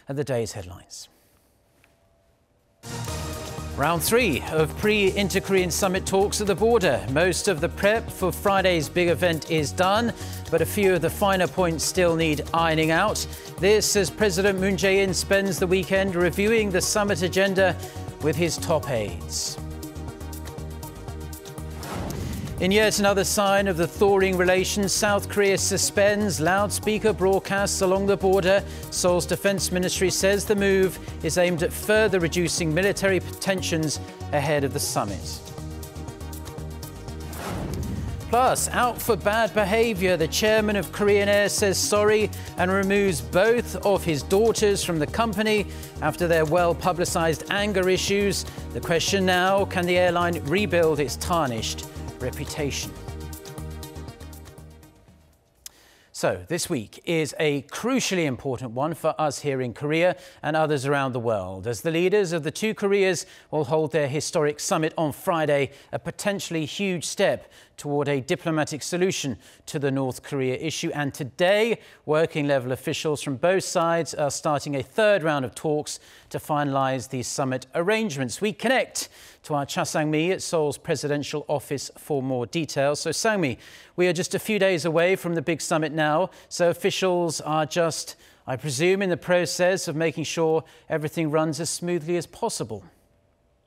are the day's headlines. Round 3 of pre-Inter-Korean summit talks at the border. Most of the prep for Friday's big event is done, but a few of the finer points still need ironing out. This as President Moon Jae-in spends the weekend reviewing the summit agenda with his top aides. In yet another sign of the thawing relations, South Korea suspends loudspeaker broadcasts along the border. Seoul's defense ministry says the move is aimed at further reducing military tensions ahead of the summit. Plus, out for bad behavior, the chairman of Korean Air says sorry and removes both of his daughters from the company after their well-publicized anger issues. The question now, can the airline rebuild its tarnished reputation? So this week is a crucially important one for us here in Korea and others around the world, as the leaders of the two Koreas will hold their historic summit on Friday, a potentially huge step toward a diplomatic solution to the North Korea issue. And today, working-level officials from both sides are starting a third round of talks to finalize these summit arrangements. We connect to our Cha Sang-mi at Seoul's presidential office for more details. So Sang-mi, we are just a few days away from the big summit now, so officials are just, I presume, in the process of making sure everything runs as smoothly as possible.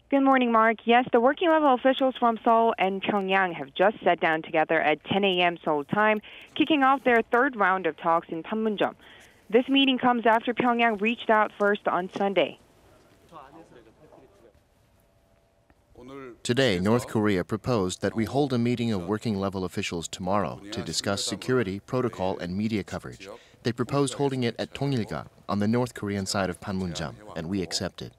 Good morning, Mark. Yes, the working-level officials from Seoul and Pyongyang have just sat down together at 10 a.m. Seoul time, kicking off their third round of talks in Panmunjom. This meeting comes after Pyongyang reached out first on Sunday. Today, North Korea proposed that we hold a meeting of working-level officials tomorrow to discuss security, protocol, and media coverage. They proposed holding it at Tongilga on the North Korean side of Panmunjom, and we accepted.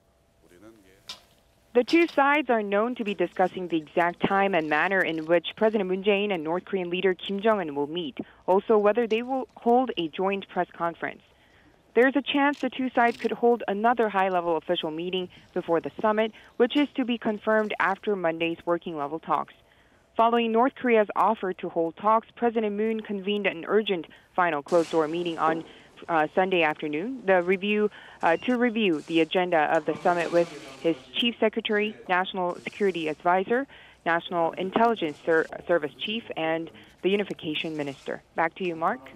The two sides are known to be discussing the exact time and manner in which President Moon Jae-in and North Korean leader Kim Jong-un will meet, also whether they will hold a joint press conference. There's a chance the two sides could hold another high-level official meeting before the summit, which is to be confirmed after Monday's working-level talks. Following North Korea's offer to hold talks, President Moon convened an urgent final closed-door meeting on Sunday afternoon to review the agenda of the summit with his Chief Secretary, National Security Advisor, National Intelligence Service Chief, and the Unification Minister. Back to you, Mark.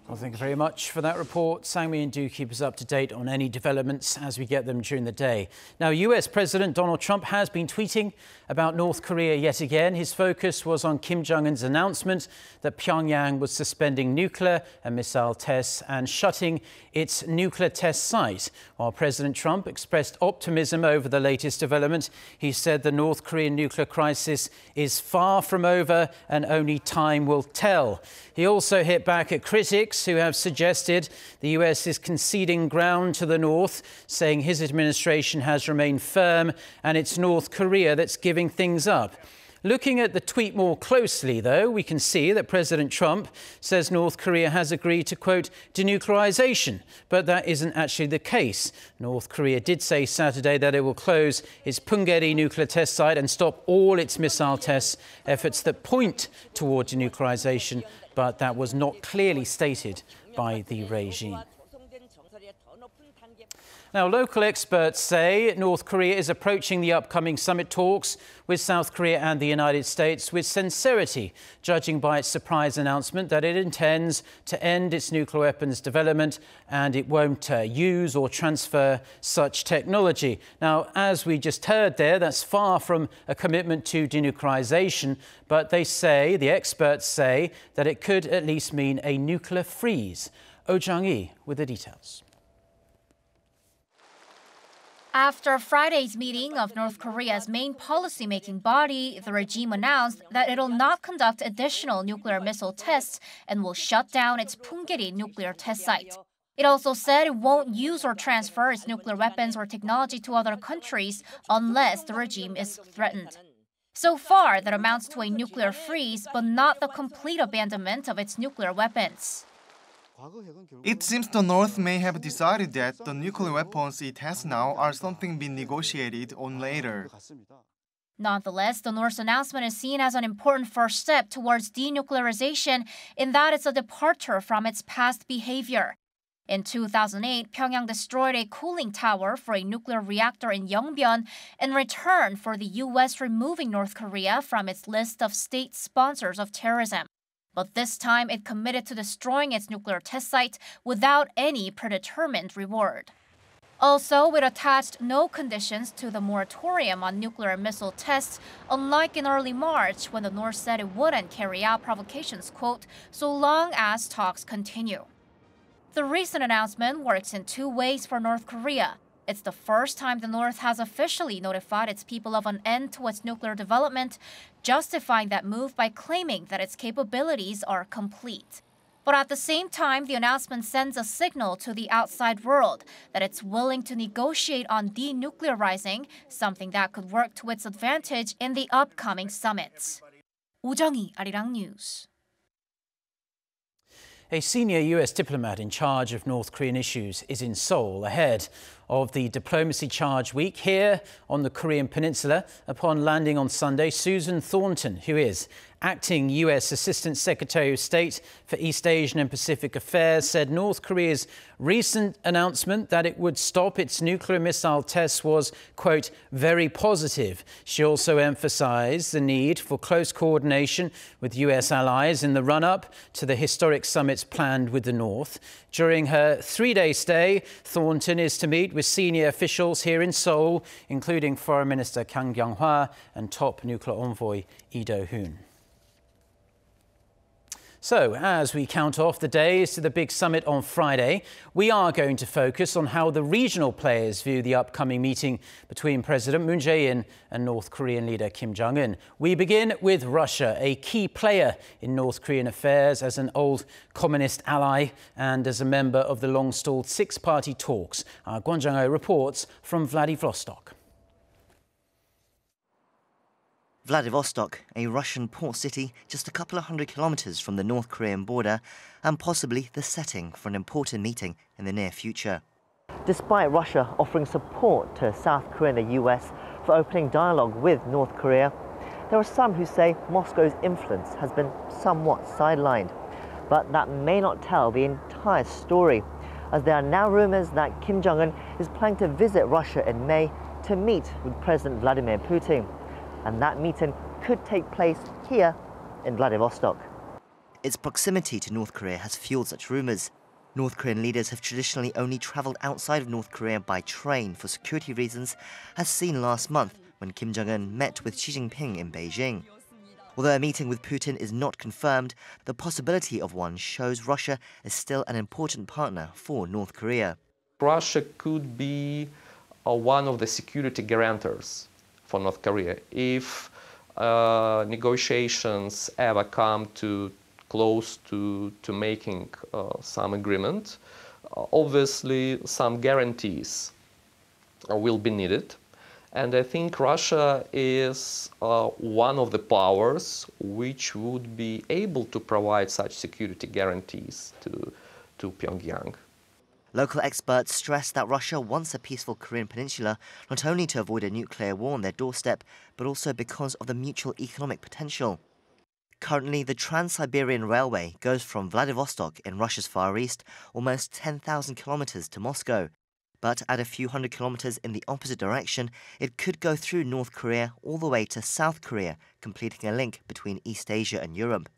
Well, thank you very much for that report, Sang-mi, and do keep us up to date on any developments as we get them during the day. Now, US President Donald Trump has been tweeting about North Korea yet again. His focus was on Kim Jong-un's announcement that Pyongyang was suspending nuclear and missile tests and shutting its nuclear test site. While President Trump expressed optimism over the latest development, he said the North Korean nuclear crisis is far from over and only time will tell. He also hit back at critics who have suggested the US is conceding ground to the North, saying his administration has remained firm and it's North Korea that's giving things up. Looking at the tweet more closely, though, we can see that President Trump says North Korea has agreed to, quote, denuclearization, but that isn't actually the case. North Korea did say Saturday that it will close its Punggye-ri nuclear test site and stop all its missile tests, efforts that point toward denuclearization, but that was not clearly stated by the regime. Now, local experts say North Korea is approaching the upcoming summit talks with South Korea and the United States with sincerity, judging by its surprise announcement that it intends to end its nuclear weapons development and it won't use or transfer such technology. Now, as we just heard there, that's far from a commitment to denuclearization, but they say, the experts say, that it could at least mean a nuclear freeze. Oh Jang-hee with the details. After Friday's meeting of North Korea's main policy-making body, the regime announced that it'll not conduct additional nuclear missile tests and will shut down its Punggye-ri nuclear test site. It also said it won't use or transfer its nuclear weapons or technology to other countries unless the regime is threatened. So far, that amounts to a nuclear freeze, but not the complete abandonment of its nuclear weapons. It seems the North may have decided that the nuclear weapons it has now are something being negotiated on later. Nonetheless, the North's announcement is seen as an important first step towards denuclearization in that it's a departure from its past behavior. In 2008, Pyongyang destroyed a cooling tower for a nuclear reactor in Yongbyon in return for the U.S. removing North Korea from its list of state sponsors of terrorism. But this time, it committed to destroying its nuclear test site without any predetermined reward. Also, it attached no conditions to the moratorium on nuclear missile tests, unlike in early March when the North said it wouldn't carry out provocations, quote, so long as talks continue. The recent announcement works in two ways for North Korea. It's the first time the North has officially notified its people of an end to its nuclear development, justifying that move by claiming that its capabilities are complete. But at the same time, the announcement sends a signal to the outside world that it's willing to negotiate on denuclearizing, something that could work to its advantage in the upcoming summits. 오정희, Arirang News. A senior U.S. diplomat in charge of North Korean issues is in Seoul ahead of the Diplomacy Charge Week here on the Korean Peninsula. Upon landing on Sunday, Susan Thornton, who is acting U.S. Assistant Secretary of State for East Asian and Pacific Affairs, said North Korea's recent announcement that it would stop its nuclear missile tests was, quote, very positive. She also emphasized the need for close coordination with U.S. allies in the run-up to the historic summits planned with the North. During her three-day stay, Thornton is to meet with senior officials here in Seoul, including Foreign Minister Kang Kyung-hwa and top nuclear envoy Lee Do-hoon. So, as we count off the days to the big summit on Friday, we are going to focus on how the regional players view the upcoming meeting between President Moon Jae-in and North Korean leader Kim Jong-un. We begin with Russia, a key player in North Korean affairs as an old communist ally and as a member of the long-stalled six-party talks. Kwon Jung-ho reports from Vladivostok. Vladivostok, a Russian port city just a couple of hundred kilometers from the North Korean border, and possibly the setting for an important meeting in the near future. Despite Russia offering support to South Korea and the US for opening dialogue with North Korea, there are some who say Moscow's influence has been somewhat sidelined. But that may not tell the entire story, as there are now rumors that Kim Jong-un is planning to visit Russia in May to meet with President Vladimir Putin. And that meeting could take place here in Vladivostok. Its proximity to North Korea has fueled such rumours. North Korean leaders have traditionally only travelled outside of North Korea by train for security reasons, as seen last month when Kim Jong-un met with Xi Jinping in Beijing. Although a meeting with Putin is not confirmed, the possibility of one shows Russia is still an important partner for North Korea. Russia could be one of the security guarantors for North Korea if negotiations ever come to close to making some agreement. Obviously, some guarantees will be needed. And I think Russia is one of the powers which would be able to provide such security guarantees to Pyongyang. Local experts stress that Russia wants a peaceful Korean peninsula, not only to avoid a nuclear war on their doorstep, but also because of the mutual economic potential. Currently, the Trans-Siberian Railway goes from Vladivostok in Russia's Far East almost 10,000 kilometers to Moscow. But at a few hundred kilometers in the opposite direction, it could go through North Korea all the way to South Korea, completing a link between East Asia and Europe.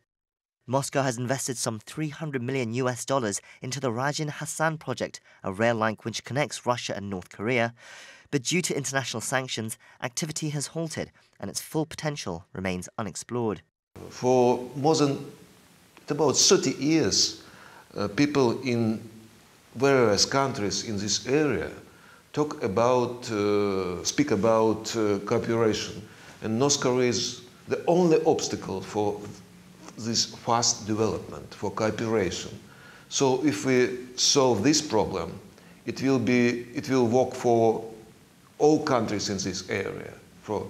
Moscow has invested some $300 million into the Rajin Hassan project, a rail line which connects Russia and North Korea. But due to international sanctions, activity has halted and its full potential remains unexplored. For more than about 30 years, people in various countries in this area speak about cooperation, and North Korea is the only obstacle for this fast development, for cooperation. So if we solve this problem, it will work for all countries in this area, for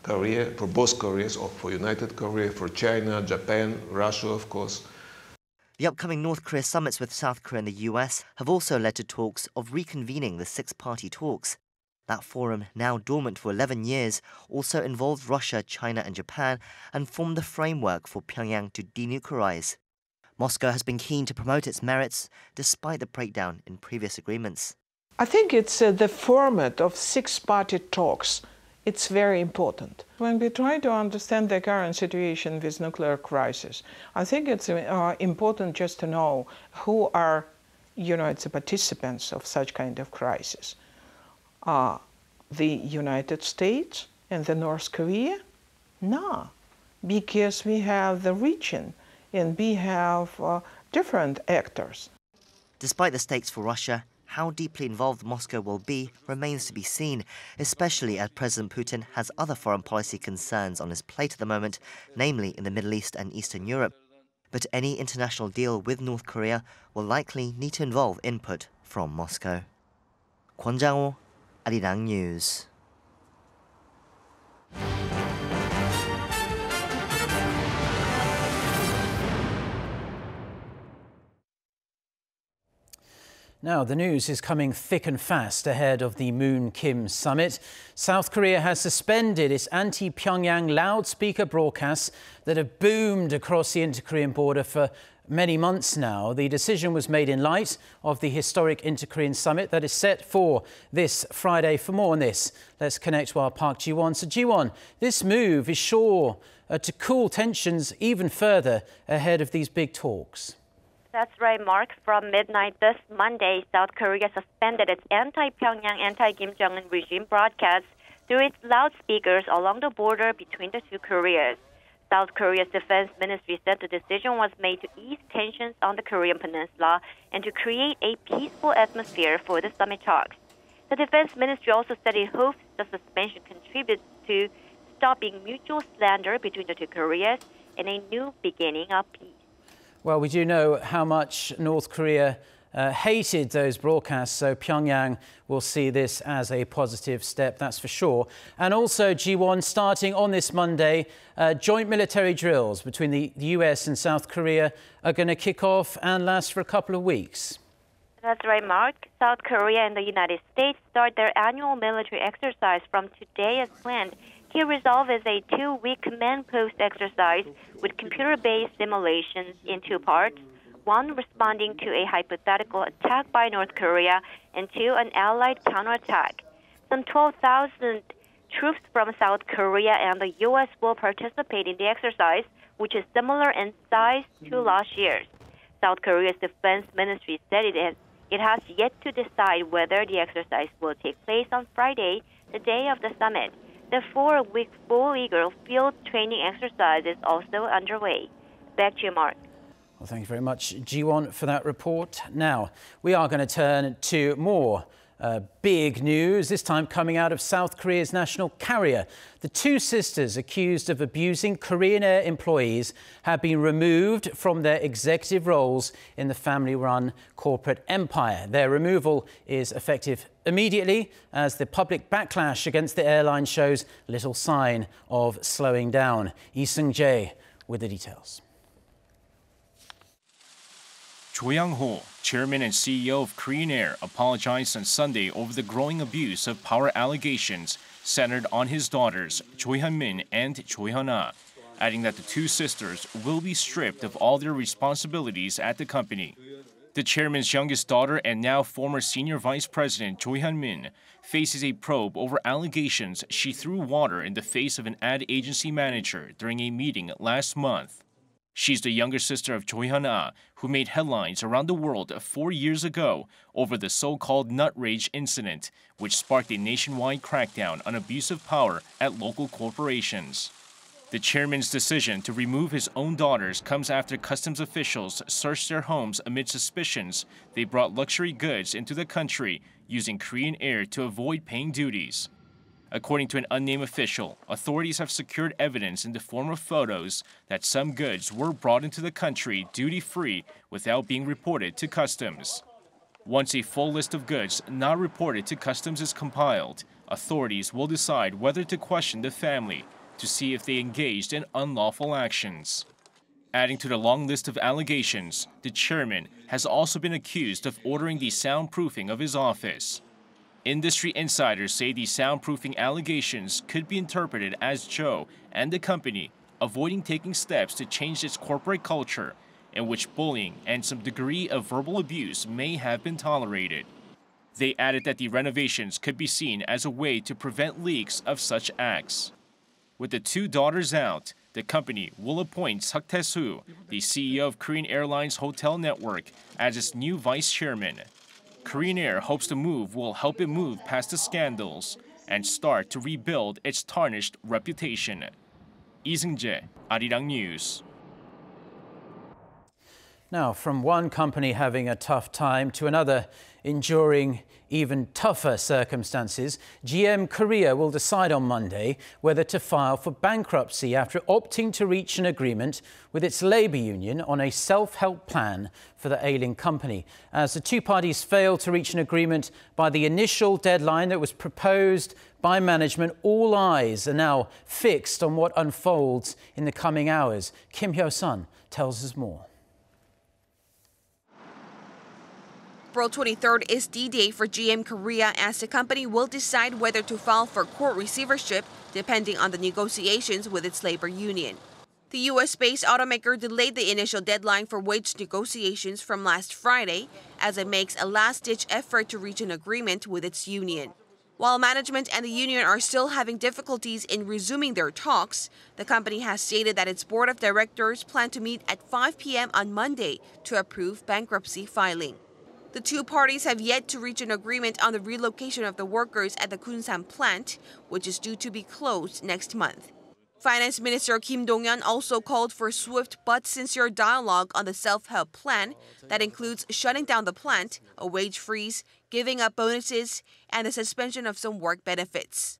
Korea, for both Koreas, or for United Korea, for China, Japan, Russia, of course. The upcoming North Korea summits with South Korea and the US have also led to talks of reconvening the six-party talks. That forum, now dormant for 11 years, also involved Russia, China and Japan and formed the framework for Pyongyang to denuclearize. Moscow has been keen to promote its merits despite the breakdown in previous agreements. I think it's the format of six-party talks. It's very important. When we try to understand the current situation with nuclear crisis, I think it's important just to know who are, the participants of such kind of crisis. The United States and the North Korea? No, because we have the region and we have different actors. Despite the stakes for Russia, how deeply involved Moscow will be remains to be seen, especially as President Putin has other foreign policy concerns on his plate at the moment, namely in the Middle East and Eastern Europe. But any international deal with North Korea will likely need to involve input from Moscow. Kwon Jang-ho, Arirang News. Now, the news is coming thick and fast ahead of the Moon-Kim summit. South Korea has suspended its anti-Pyongyang loudspeaker broadcasts that have boomed across the inter-Korean border for many months now. The decision was made in light of the historic inter-Korean summit that is set for this Friday. For more on this, let's connect to our Park Ji-won. So, Ji-won, this move is sure to cool tensions even further ahead of these big talks. That's right, Mark. From midnight this Monday, South Korea suspended its anti-Pyongyang, anti-Kim Jong-un regime broadcasts through its loudspeakers along the border between the two Koreas. South Korea's defense ministry said the decision was made to ease tensions on the Korean peninsula and to create a peaceful atmosphere for the summit talks. The defense ministry also said it hopes the suspension contributes to stopping mutual slander between the two Koreas and a new beginning of peace. Well, we do know how much North Korea hated those broadcasts, so Pyongyang will see this as a positive step, that's for sure. And also, Ji-won, starting on this Monday, joint military drills between the US and South Korea are going to kick off and last for a couple of weeks. That's right, Mark. South Korea and the United States start their annual military exercise from today as planned. Key Resolve is a 2-week command post exercise with computer-based simulations in 2 parts, one responding to a hypothetical attack by North Korea and 2, an allied counterattack. Some 12,000 troops from South Korea and the U.S. will participate in the exercise, which is similar in size to last year's. South Korea's defense ministry said it has yet to decide whether the exercise will take place on Friday, the day of the summit. The 4-week Full Eagle field training exercise is also underway. Back to you, Mark. Well, thank you very much, Ji-won, for that report. Now, we are going to turn to more big news, this time coming out of South Korea's national carrier. The 2 sisters accused of abusing Korean Air employees have been removed from their executive roles in the family-run corporate empire. Their removal is effective immediately as the public backlash against the airline shows little sign of slowing down. Lee Seung-jae with the details. Cho Young-ho, chairman and CEO of Korean Air, apologized on Sunday over the growing abuse of power allegations centered on his daughters, Cho Hyun-min and Cho Hyun-ah, adding that the 2 sisters will be stripped of all their responsibilities at the company. The chairman's youngest daughter and now former senior vice president, Cho Hyun-min, faces a probe over allegations she threw water in the face of an ad agency manager during a meeting last month. She's the younger sister of Cho Hyun-ah, who made headlines around the world 4 years ago over the so-called nut rage incident, which sparked a nationwide crackdown on abuse of power at local corporations. The chairman's decision to remove his own daughters comes after customs officials searched their homes amid suspicions they brought luxury goods into the country using Korean Air to avoid paying duties. According to an unnamed official, authorities have secured evidence in the form of photos that some goods were brought into the country duty-free without being reported to customs. Once a full list of goods not reported to customs is compiled, authorities will decide whether to question the family to see if they engaged in unlawful actions. Adding to the long list of allegations, the chairman has also been accused of ordering the soundproofing of his office. Industry insiders say the soundproofing allegations could be interpreted as Cho and the company avoiding taking steps to change its corporate culture in which bullying and some degree of verbal abuse may have been tolerated. They added that the renovations could be seen as a way to prevent leaks of such acts. With the two daughters out, the company will appoint Seok Tae-soo, the CEO of Korean Airlines Hotel Network, as its new vice chairman. Korean Air hopes the move will help it move past the scandals and start to rebuild its tarnished reputation. Lee Seung-jae, Arirang News. Now, from one company having a tough time to another enduring even tougher circumstances, GM Korea will decide on Monday whether to file for bankruptcy after opting to reach an agreement with its labor union on a self-help plan for the ailing company. As the two parties failed to reach an agreement by the initial deadline that was proposed by management, all eyes are now fixed on what unfolds in the coming hours. Kim Hyo-sun tells us more. April 23rd is D-Day for GM Korea, as the company will decide whether to file for court receivership depending on the negotiations with its labor union. The U.S.-based automaker delayed the initial deadline for wage negotiations from last Friday as it makes a last-ditch effort to reach an agreement with its union. While management and the union are still having difficulties in resuming their talks, the company has stated that its board of directors plan to meet at 5 p.m. on Monday to approve bankruptcy filing. The two parties have yet to reach an agreement on the relocation of the workers at the Kunsan plant, which is due to be closed next month. Finance Minister Kim Dong-yeon also called for swift but sincere dialogue on the self-help plan that includes shutting down the plant, a wage freeze, giving up bonuses, and the suspension of some work benefits.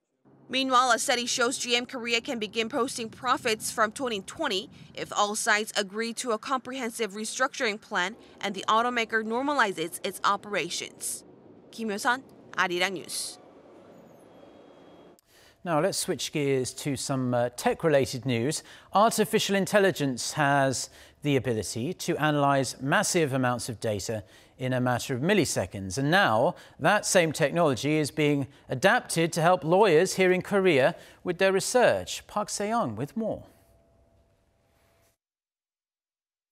Meanwhile, a study shows GM Korea can begin posting profits from 2020 if all sides agree to a comprehensive restructuring plan and the automaker normalizes its operations. Kim Hyo-sun, Arirang News. Now let's switch gears to some tech-related news. Artificial intelligence has the ability to analyze massive amounts of data in a matter of milliseconds. And now that same technology is being adapted to help lawyers here in Korea with their research. Park Se-young with more.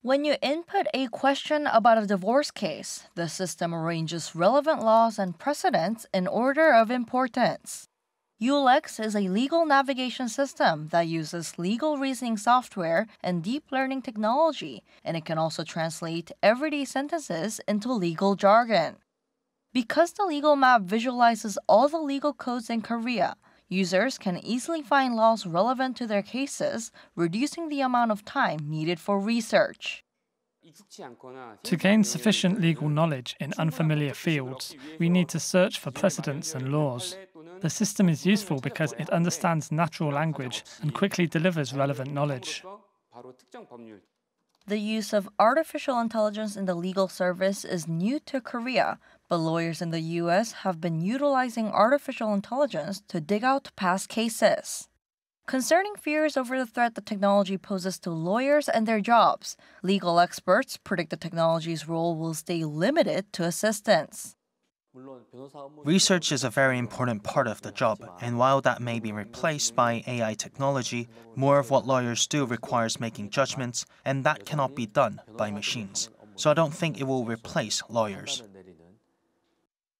When you input a question about a divorce case, the system arranges relevant laws and precedents in order of importance. ULEX is a legal navigation system that uses legal reasoning software and deep learning technology, and it can also translate everyday sentences into legal jargon. Because the legal map visualizes all the legal codes in Korea, users can easily find laws relevant to their cases, reducing the amount of time needed for research. To gain sufficient legal knowledge in unfamiliar fields, we need to search for precedents and laws. The system is useful because it understands natural language and quickly delivers relevant knowledge. The use of artificial intelligence in the legal service is new to Korea, but lawyers in the U.S. have been utilizing artificial intelligence to dig out past cases. Concerning fears over the threat the technology poses to lawyers and their jobs, legal experts predict the technology's role will stay limited to assistance. Research is a very important part of the job, and while that may be replaced by AI technology, more of what lawyers do requires making judgments, and that cannot be done by machines. So I don't think it will replace lawyers.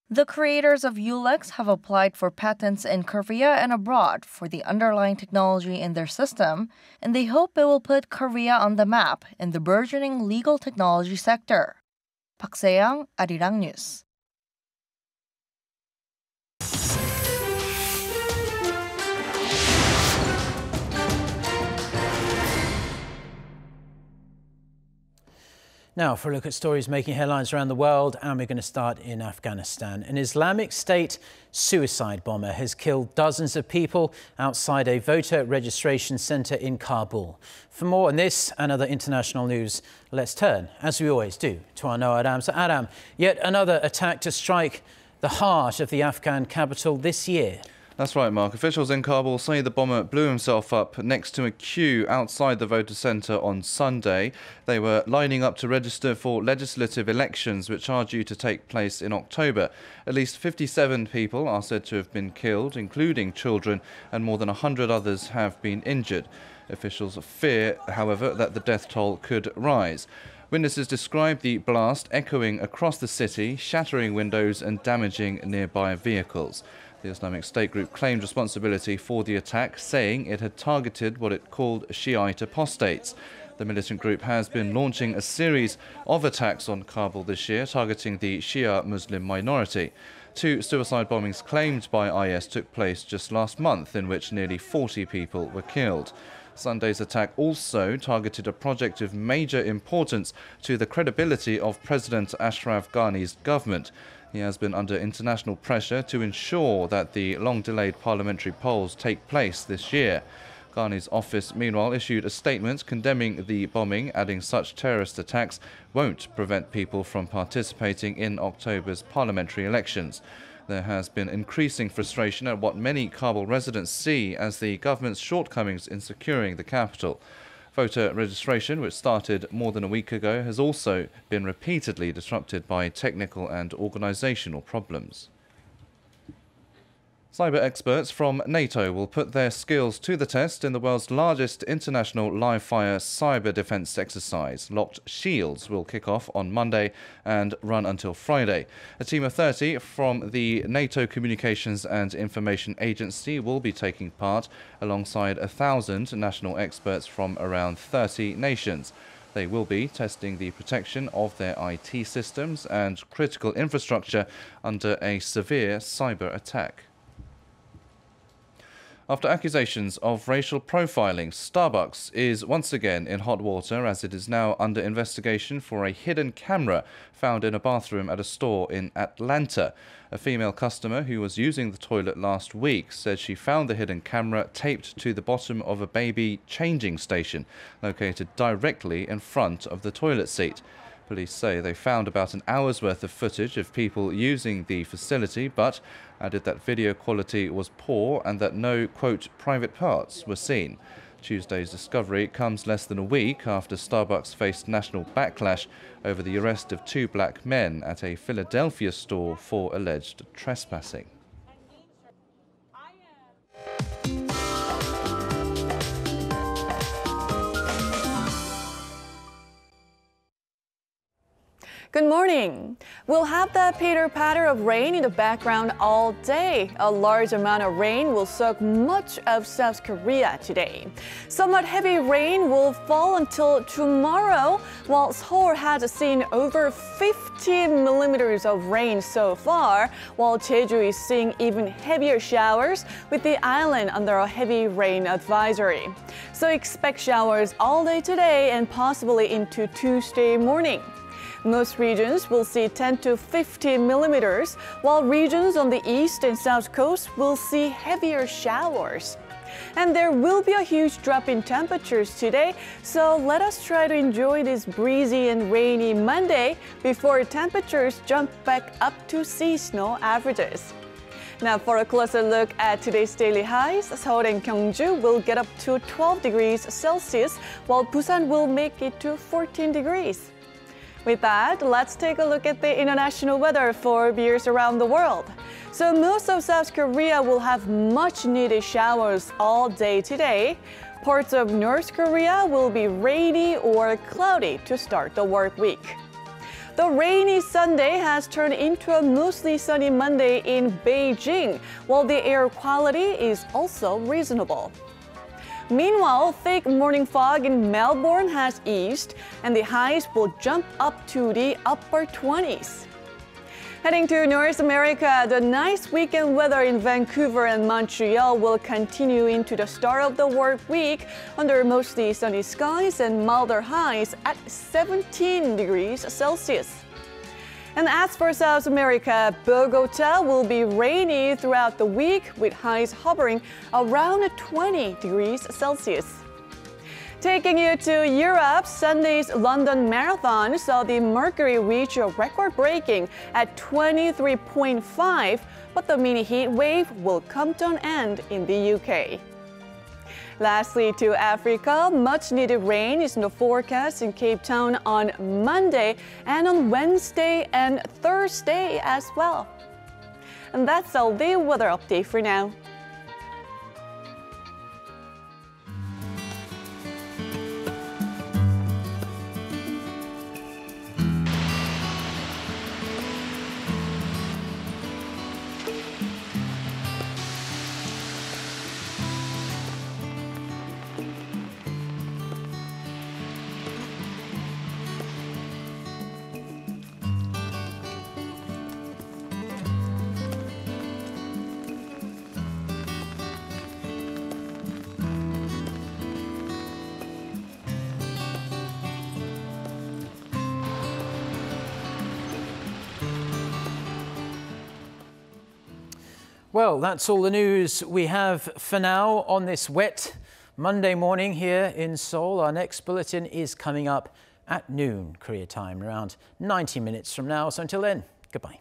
The creators of ULEX have applied for patents in Korea and abroad for the underlying technology in their system, and they hope it will put Korea on the map in the burgeoning legal technology sector. Park Se-young, Arirang News. Now, for a look at stories making headlines around the world, and we're going to start in Afghanistan. An Islamic State suicide bomber has killed dozens of people outside a voter registration centre in Kabul. For more on this and other international news, let's turn, as we always do, to our Noah Adam. So, Adam, yet another attack to strike the heart of the Afghan capital this year. That's right, Mark. Officials in Kabul say the bomber blew himself up next to a queue outside the voter centre on Sunday. They were lining up to register for legislative elections, which are due to take place in October. At least 57 people are said to have been killed, including children, and more than 100 others have been injured. Officials fear, however, that the death toll could rise. Witnesses described the blast echoing across the city, shattering windows and damaging nearby vehicles. The Islamic State group claimed responsibility for the attack, saying it had targeted what it called Shiite apostates. The militant group has been launching a series of attacks on Kabul this year, targeting the Shia Muslim minority. 2 suicide bombings claimed by IS took place just last month, in which nearly 40 people were killed. Sunday's attack also targeted a project of major importance to the credibility of President Ashraf Ghani's government. He has been under international pressure to ensure that the long-delayed parliamentary polls take place this year. Ghani's office, meanwhile, issued a statement condemning the bombing, adding such terrorist attacks won't prevent people from participating in October's parliamentary elections. There has been increasing frustration at what many Kabul residents see as the government's shortcomings in securing the capital. Voter registration, which started more than a week ago, has also been repeatedly disrupted by technical and organisational problems. Cyber experts from NATO will put their skills to the test in the world's largest international live-fire cyber defence exercise. Locked Shields will kick off on Monday and run until Friday. A team of 30 from the NATO Communications and Information Agency will be taking part, alongside 1,000 national experts from around 30 nations. They will be testing the protection of their IT systems and critical infrastructure under a severe cyber attack. After accusations of racial profiling, Starbucks is once again in hot water as it is now under investigation for a hidden camera found in a bathroom at a store in Atlanta. A female customer who was using the toilet last week said she found the hidden camera taped to the bottom of a baby changing station located directly in front of the toilet seat. Police say they found about an hour's worth of footage of people using the facility, but added that video quality was poor and that no, quote, private parts were seen. Tuesday's discovery comes less than a week after Starbucks faced national backlash over the arrest of 2 black men at a Philadelphia store for alleged trespassing. Good morning. We'll have the pitter-patter of rain in the background all day. A large amount of rain will soak much of South Korea today. Somewhat heavy rain will fall until tomorrow, while Seoul has seen over 50 millimeters of rain so far, while Jeju is seeing even heavier showers with the island under a heavy rain advisory. So expect showers all day today and possibly into Tuesday morning. Most regions will see 10 to 50 millimeters, while regions on the east and south coast will see heavier showers. And there will be a huge drop in temperatures today, so let us try to enjoy this breezy and rainy Monday before temperatures jump back up to seasonal averages. Now for a closer look at today's daily highs, Seoul and Gyeongju will get up to 12 degrees Celsius, while Busan will make it to 14 degrees. With that, let's take a look at the international weather for viewers around the world. So most of South Korea will have much needed showers all day today. Parts of North Korea will be rainy or cloudy to start the work week. The rainy Sunday has turned into a mostly sunny Monday in Beijing, while the air quality is also reasonable. Meanwhile, thick morning fog in Melbourne has eased, and the highs will jump up to the upper 20s. Heading to North America, the nice weekend weather in Vancouver and Montreal will continue into the start of the work week under mostly sunny skies and milder highs at 17 degrees Celsius. And as for South America, Bogota will be rainy throughout the week with highs hovering around 20 degrees Celsius. Taking you to Europe, Sunday's London Marathon saw the mercury reach a record-breaking at 23.5, but the mini heat wave will come to an end in the UK. Lastly, to Africa, much-needed rain is in the forecast in Cape Town on Monday and on Wednesday and Thursday as well. And that's all the weather update for now. Well, that's all the news we have for now on this wet Monday morning here in Seoul. Our next bulletin is coming up at noon Korea time, around 90 minutes from now. So until then, goodbye.